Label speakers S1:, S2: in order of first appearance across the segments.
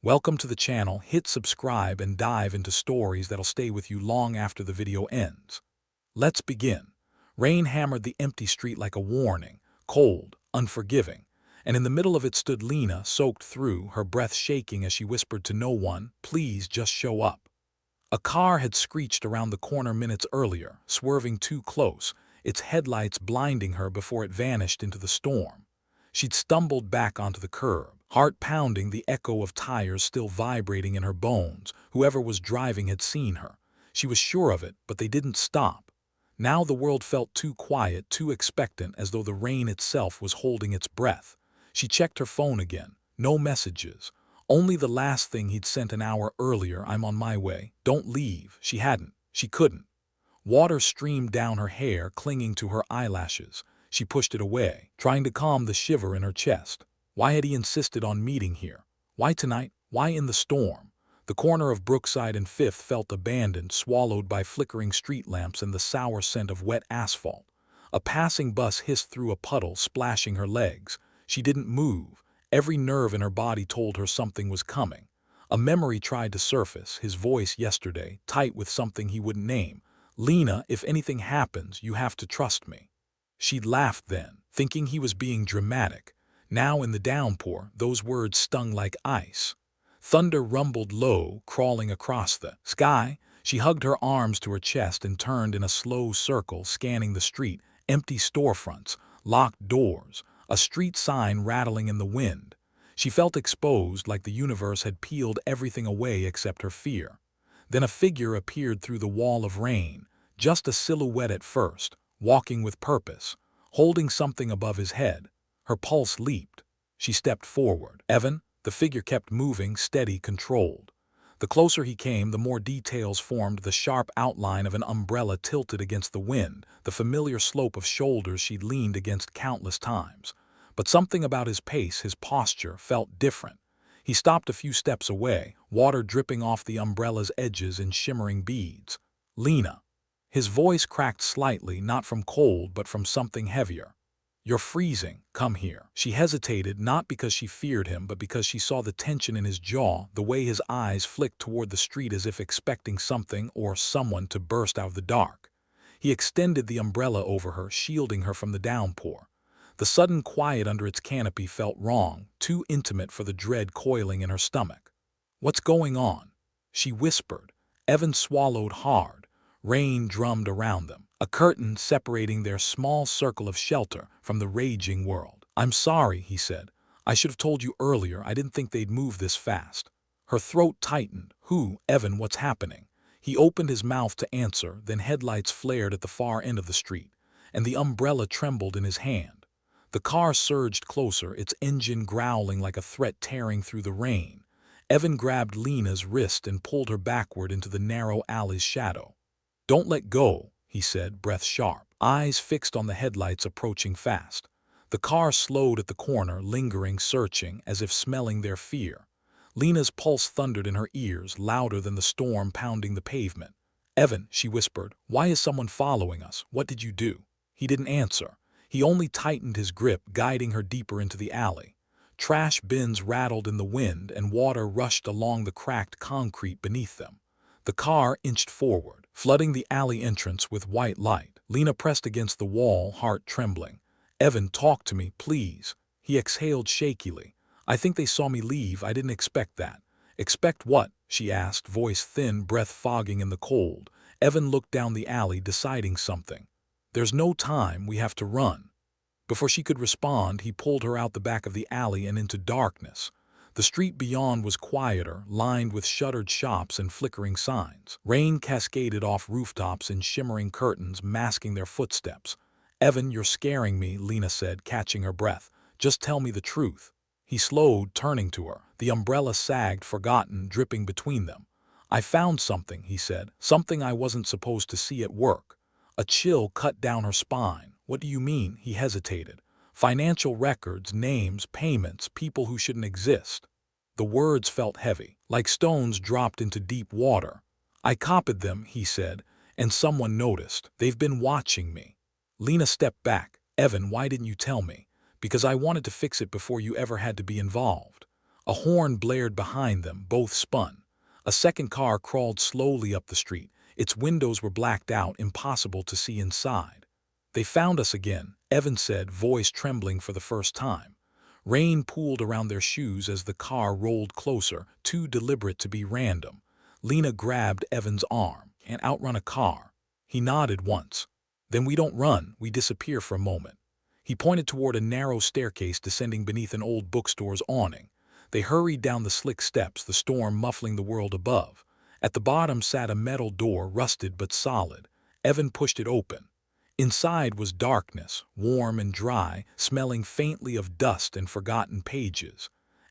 S1: Welcome to the channel. Hit subscribe and dive into stories that'll stay with you long after the video ends. Let's begin. Rain hammered the empty street like a warning, cold, unforgiving, and in the middle of it stood Lina, soaked through, her breath shaking as she whispered to no one, "Please just show up." A car had screeched around the corner minutes earlier, swerving too close, its headlights blinding her before it vanished into the storm. She'd stumbled back onto the curb, heart pounding, the echo of tires still vibrating in her bones. Whoever was driving had seen her. She was sure of it, but they didn't stop. Now the world felt too quiet, too expectant, as though the rain itself was holding its breath. She checked her phone again. No messages. Only the last thing he'd sent an hour earlier, "I'm on my way. Don't leave." She hadn't. She couldn't. Water streamed down her hair, clinging to her eyelashes. She pushed it away, trying to calm the shiver in her chest. Why had he insisted on meeting here? Why tonight? Why in the storm? The corner of Brookside and Fifth felt abandoned, swallowed by flickering street lamps and the sour scent of wet asphalt. A passing bus hissed through a puddle, splashing her legs. She didn't move. Every nerve in her body told her something was coming. A memory tried to surface, his voice yesterday, tight with something he wouldn't name. "Lina, if anything happens, you have to trust me." She'd laughed then, thinking he was being dramatic. Now in the downpour, those words stung like ice. Thunder rumbled low, crawling across the sky. She hugged her arms to her chest and turned in a slow circle, scanning the street. Empty storefronts, locked doors, a street sign rattling in the wind. She felt exposed, like the universe had peeled everything away except her fear. Then a figure appeared through the wall of rain, just a silhouette at first, walking with purpose, holding something above his head. Her pulse leaped. She stepped forward. "Evan?" The figure kept moving, steady, controlled. The closer he came, the more details formed: the sharp outline of an umbrella tilted against the wind, the familiar slope of shoulders she'd leaned against countless times. But something about his pace, his posture, felt different. He stopped a few steps away, water dripping off the umbrella's edges in shimmering beads. "Lina." His voice cracked slightly, not from cold but from something heavier. "You're freezing. Come here." She hesitated, not because she feared him, but because she saw the tension in his jaw, the way his eyes flicked toward the street as if expecting something or someone to burst out of the dark. He extended the umbrella over her, shielding her from the downpour. The sudden quiet under its canopy felt wrong, too intimate for the dread coiling in her stomach. "What's going on?" she whispered. Evan swallowed hard. Rain drummed around them, a curtain separating their small circle of shelter from the raging world. "I'm sorry," he said. "I should have told you earlier. I didn't think they'd move this fast." Her throat tightened. "Who? Evan, what's happening?" He opened his mouth to answer, then headlights flared at the far end of the street, and the umbrella trembled in his hand. The car surged closer, its engine growling like a threat tearing through the rain. Evan grabbed Lina's wrist and pulled her backward into the narrow alley's shadow. "Don't let go," he said, breath sharp, eyes fixed on the headlights approaching fast. The car slowed at the corner, lingering, searching, as if smelling their fear. Lina's pulse thundered in her ears, louder than the storm pounding the pavement. "Evan," she whispered, "why is someone following us? What did you do?" He didn't answer. He only tightened his grip, guiding her deeper into the alley. Trash bins rattled in the wind, and water rushed along the cracked concrete beneath them. The car inched forward, flooding the alley entrance with white light. Lina pressed against the wall, heart trembling. "Evan, talk to me, please." He exhaled shakily. "I think they saw me leave. I didn't expect that." "Expect what?" she asked, voice thin, breath fogging in the cold. Evan looked down the alley, deciding something. "There's no time. We have to run." Before she could respond, he pulled her out the back of the alley and into darkness. The street beyond was quieter, lined with shuttered shops and flickering signs. Rain cascaded off rooftops in shimmering curtains, masking their footsteps. "Evan, you're scaring me," Lina said, catching her breath. "Just tell me the truth." He slowed, turning to her. The umbrella sagged, forgotten, dripping between them. "I found something," he said. "Something I wasn't supposed to see at work." A chill cut down her spine. "What do you mean?" He hesitated. "Financial records, names, payments, people who shouldn't exist." The words felt heavy, like stones dropped into deep water. "I copied them," he said, "and someone noticed. They've been watching me." Lina stepped back. "Evan, why didn't you tell me?" "Because I wanted to fix it before you ever had to be involved." A horn blared behind them, both spun. A second car crawled slowly up the street. Its windows were blacked out, impossible to see inside. "They found us again," Evan said, voice trembling for the first time. Rain pooled around their shoes as the car rolled closer, too deliberate to be random. Lina grabbed Evan's arm. "And outrun a car." He nodded once. "Then we don't run, we disappear for a moment." He pointed toward a narrow staircase descending beneath an old bookstore's awning. They hurried down the slick steps, the storm muffling the world above. At the bottom sat a metal door, rusted but solid. Evan pushed it open. Inside was darkness, warm and dry, smelling faintly of dust and forgotten pages.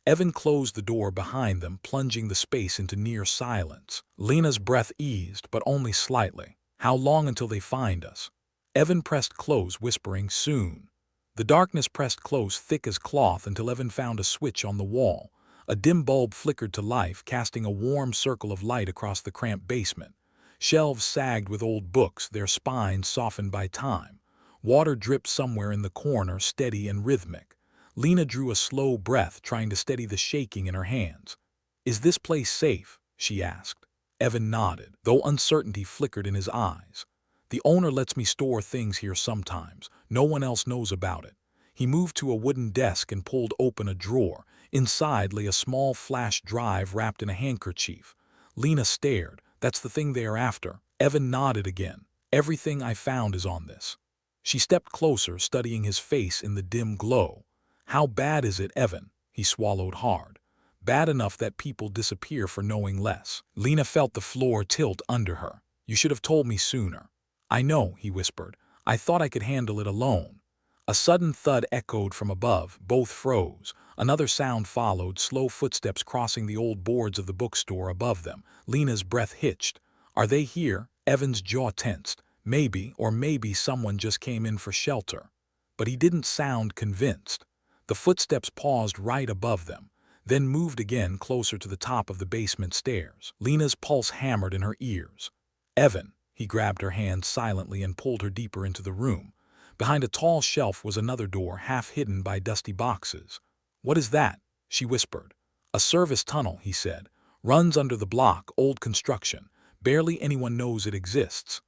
S1: Evan closed the door behind them, plunging the space into near silence. Lina's breath eased, but only slightly. "How long until they find us?" Evan pressed close, whispering, "Soon." The darkness pressed close, thick as cloth, until Evan found a switch on the wall. A dim bulb flickered to life, casting a warm circle of light across the cramped basement. Shelves sagged with old books, their spines softened by time. Water dripped somewhere in the corner, steady and rhythmic. Lina drew a slow breath, trying to steady the shaking in her hands. "Is this place safe?" she asked. Evan nodded, though uncertainty flickered in his eyes. "The owner lets me store things here sometimes. No one else knows about it." He moved to a wooden desk and pulled open a drawer. Inside lay a small flash drive wrapped in a handkerchief. Lina stared. "That's the thing they are after." Evan nodded again. "Everything I found is on this." She stepped closer, studying his face in the dim glow. "How bad is it, Evan?" He swallowed hard. "Bad enough that people disappear for knowing less." Lina felt the floor tilt under her. "You should have told me sooner." "I know," he whispered. "I thought I could handle it alone." A sudden thud echoed from above. Both froze. Another sound followed, slow footsteps crossing the old boards of the bookstore above them. Lina's breath hitched. "Are they here?" Evan's jaw tensed. Maybe someone just came in for shelter. But he didn't sound convinced. The footsteps paused right above them, then moved again closer to the top of the basement stairs. Lina's pulse hammered in her ears. "Evan." He grabbed her hand silently and pulled her deeper into the room. Behind a tall shelf was another door, half hidden by dusty boxes. "What is that?" she whispered. "A service tunnel," he said. "Runs under the block, old construction. Barely anyone knows it exists."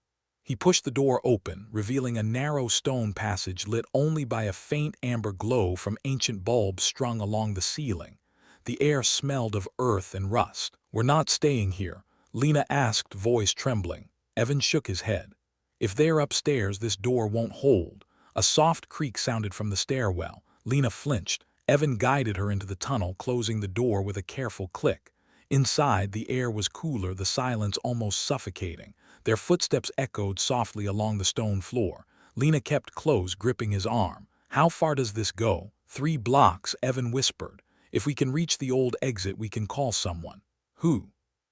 S1: He pushed the door open, revealing a narrow stone passage lit only by a faint amber glow from ancient bulbs strung along the ceiling. The air smelled of earth and rust. "We're not staying here," Lina asked, voice trembling. Evan shook his head. "If they're upstairs, this door won't hold." A soft creak sounded from the stairwell. Lina flinched. Evan guided her into the tunnel, closing the door with a careful click. Inside, the air was cooler, the silence almost suffocating. Their footsteps echoed softly along the stone floor. Lina kept close, gripping his arm. "How far does this go?" 3 blocks, Evan whispered. "If we can reach the old exit, we can call someone." "Who?"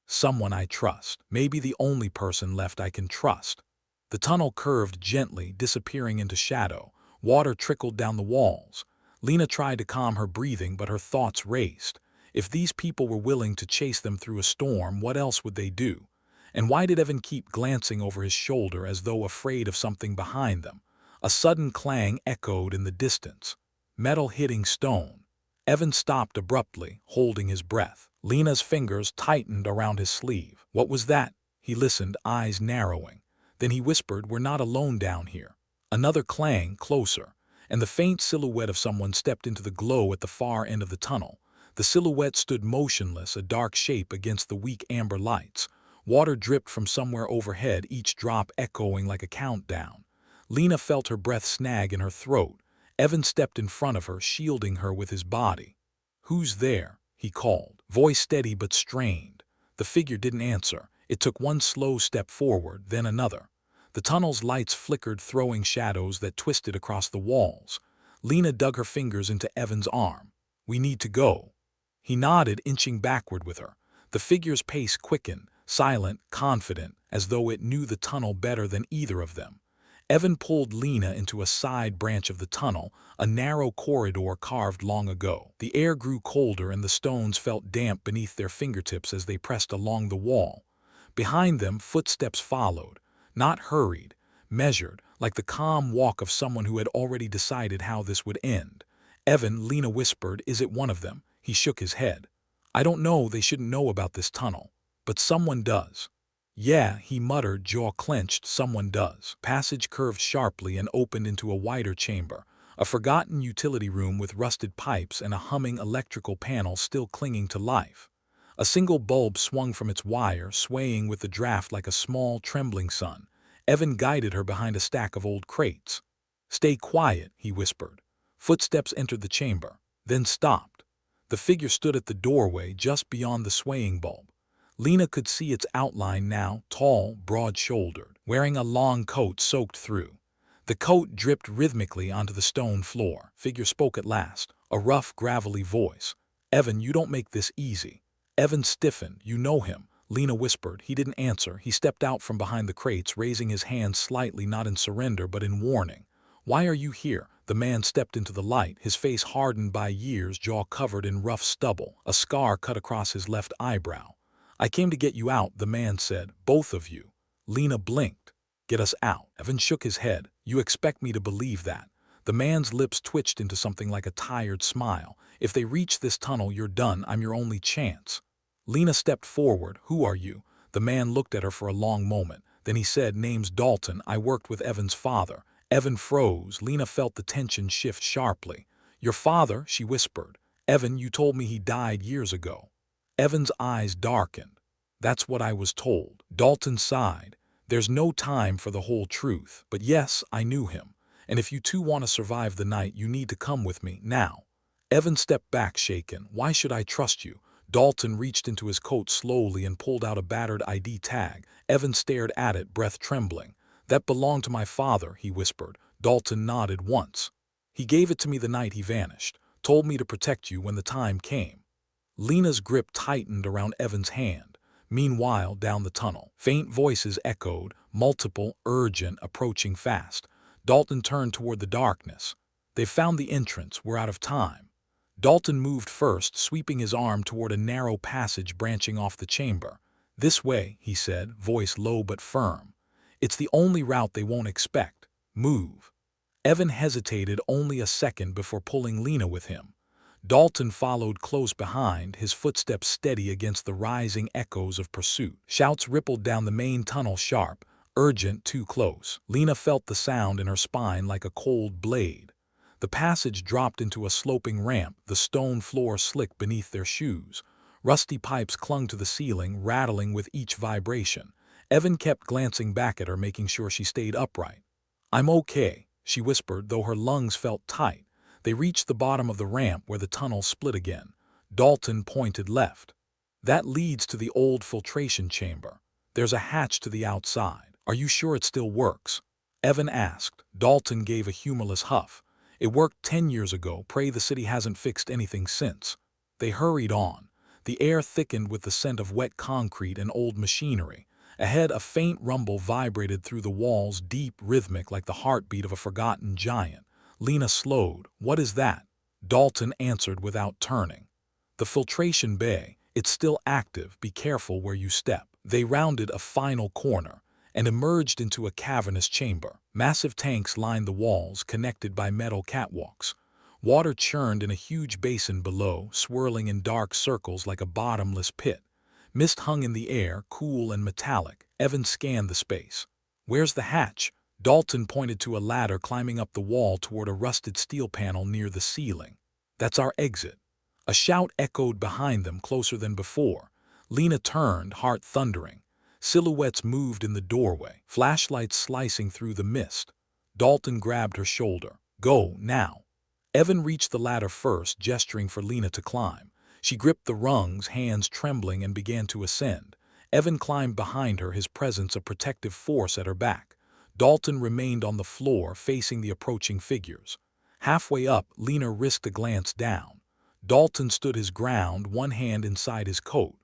S1: "Someone I trust. Maybe the only person left I can trust." The tunnel curved gently, disappearing into shadow. Water trickled down the walls. Lina tried to calm her breathing, but her thoughts raced. If these people were willing to chase them through a storm, what else would they do? And why did Evan keep glancing over his shoulder as though afraid of something behind them? A sudden clang echoed in the distance. Metal hitting stone. Evan stopped abruptly, holding his breath. Lina's fingers tightened around his sleeve. "What was that?" He listened, eyes narrowing. Then he whispered, "We're not alone down here." Another clang, closer, and the faint silhouette of someone stepped into the glow at the far end of the tunnel. The silhouette stood motionless, a dark shape against the weak amber lights. Water dripped from somewhere overhead, each drop echoing like a countdown. Lina felt her breath snag in her throat. Evan stepped in front of her, shielding her with his body. "Who's there?" he called, voice steady but strained. The figure didn't answer. It took one slow step forward, then another. The tunnel's lights flickered, throwing shadows that twisted across the walls. Lina dug her fingers into Evan's arm. "We need to go." He nodded, inching backward with her. The figure's pace quickened, silent, confident, as though it knew the tunnel better than either of them. Evan pulled Lina into a side branch of the tunnel, a narrow corridor carved long ago. The air grew colder and the stones felt damp beneath their fingertips as they pressed along the wall. Behind them, footsteps followed, not hurried, measured, like the calm walk of someone who had already decided how this would end. "Evan," Lina whispered, "is it one of them?" He shook his head. I don't know, they shouldn't know about this tunnel. But someone does. Yeah, he muttered, jaw clenched, someone does. Passage curved sharply and opened into a wider chamber, a forgotten utility room with rusted pipes and a humming electrical panel still clinging to life. A single bulb swung from its wire, swaying with the draft like a small, trembling sun. Evan guided her behind a stack of old crates. Stay quiet, he whispered. Footsteps entered the chamber, then stopped. The figure stood at the doorway just beyond the swaying bulb. Lina could see its outline now, tall, broad-shouldered, wearing a long coat soaked through. The coat dripped rhythmically onto the stone floor. Figure spoke at last, a rough, gravelly voice. Evan, you don't make this easy. Evan stiffened. You know him, Lina whispered. He didn't answer. He stepped out from behind the crates, raising his hand slightly, not in surrender but in warning. Why are you here? The man stepped into the light, his face hardened by years, jaw covered in rough stubble, a scar cut across his left eyebrow. I came to get you out, the man said. Both of you. Lina blinked. Get us out. Evan shook his head. You expect me to believe that? The man's lips twitched into something like a tired smile. If they reach this tunnel, you're done. I'm your only chance. Lina stepped forward. Who are you? The man looked at her for a long moment. Then he said, Name's Dalton. I worked with Evan's father. Evan froze. Lina felt the tension shift sharply. Your father, she whispered. Evan, you told me he died years ago. Evan's eyes darkened. That's what I was told. Dalton sighed. There's no time for the whole truth. But yes, I knew him. And if you two want to survive the night, you need to come with me, now. Evan stepped back, shaken. Why should I trust you? Dalton reached into his coat slowly and pulled out a battered ID tag. Evan stared at it, breath trembling. That belonged to my father, he whispered. Dalton nodded once. He gave it to me the night he vanished. Told me to protect you when the time came. Lina's grip tightened around Evan's hand. Meanwhile, down the tunnel, faint voices echoed, multiple, urgent, approaching fast. Dalton turned toward the darkness. They've found the entrance. We're out of time. Dalton moved first, sweeping his arm toward a narrow passage branching off the chamber. This way, he said, voice low but firm. It's the only route they won't expect. Move. Evan hesitated only a second before pulling Lina with him. Dalton followed close behind, his footsteps steady against the rising echoes of pursuit. Shouts rippled down the main tunnel, sharp, urgent, too close. Lina felt the sound in her spine like a cold blade. The passage dropped into a sloping ramp, the stone floor slick beneath their shoes. Rusty pipes clung to the ceiling, rattling with each vibration. Evan kept glancing back at her, making sure she stayed upright. I'm okay, she whispered, though her lungs felt tight. They reached the bottom of the ramp where the tunnel split again. Dalton pointed left. That leads to the old filtration chamber. There's a hatch to the outside. Are you sure it still works? Evan asked. Dalton gave a humorless huff. It worked 10 years ago. Pray the city hasn't fixed anything since. They hurried on. The air thickened with the scent of wet concrete and old machinery. Ahead, a faint rumble vibrated through the walls, deep, rhythmic, like the heartbeat of a forgotten giant. Lina slowed. What is that? Dalton answered without turning. The filtration bay. It's still active. Be careful where you step. They rounded a final corner and emerged into a cavernous chamber. Massive tanks lined the walls, connected by metal catwalks. Water churned in a huge basin below, swirling in dark circles like a bottomless pit. Mist hung in the air, cool and metallic. Evan scanned the space. Where's the hatch? Dalton pointed to a ladder climbing up the wall toward a rusted steel panel near the ceiling. That's our exit. A shout echoed behind them, closer than before. Lina turned, heart thundering. Silhouettes moved in the doorway, flashlights slicing through the mist. Dalton grabbed her shoulder. Go, now. Evan reached the ladder first, gesturing for Lina to climb. She gripped the rungs, hands trembling, and began to ascend. Evan climbed behind her, his presence a protective force at her back. Dalton remained on the floor, facing the approaching figures. Halfway up, Lina risked a glance down. Dalton stood his ground, one hand inside his coat.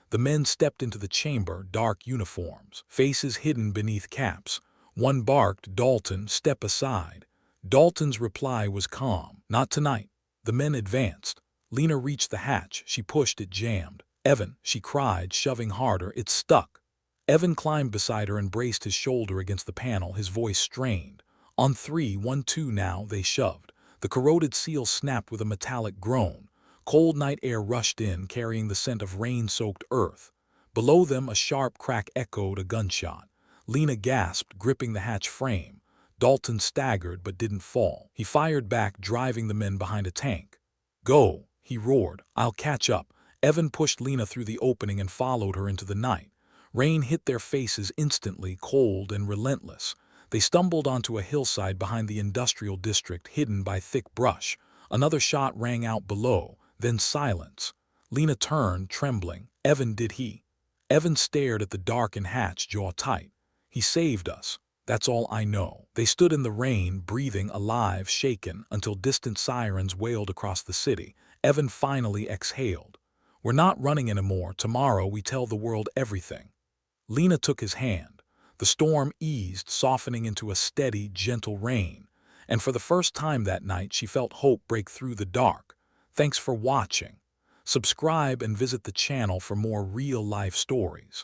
S1: The men stepped into the chamber, dark uniforms, faces hidden beneath caps. One barked, Dalton, step aside. Dalton's reply was calm. Not tonight. The men advanced. Lina reached the hatch. She pushed it, jammed. Evan, she cried, shoving harder. It's stuck. Evan climbed beside her and braced his shoulder against the panel, his voice strained. On 3, 1, 2 now, they shoved. The corroded seal snapped with a metallic groan. Cold night air rushed in, carrying the scent of rain-soaked earth. Below them, a sharp crack echoed a gunshot. Lina gasped, gripping the hatch frame. Dalton staggered but didn't fall. He fired back, driving the men behind a tank. "Go," he roared. "I'll catch up." Evan pushed Lina through the opening and followed her into the night. Rain hit their faces instantly, cold and relentless. They stumbled onto a hillside behind the industrial district, hidden by thick brush. Another shot rang out below, then silence. Lina turned, trembling. "Evan, did he?" Evan stared at the darkened hatch, jaw tight. "He saved us. That's all I know." They stood in the rain, breathing, alive, shaken, until distant sirens wailed across the city. Evan finally exhaled. "We're not running anymore. Tomorrow we tell the world everything." Lina took his hand. The storm eased, softening into a steady, gentle rain. And for the first time that night, she felt hope break through the dark. Thanks for watching. Subscribe and visit the channel for more real-life stories.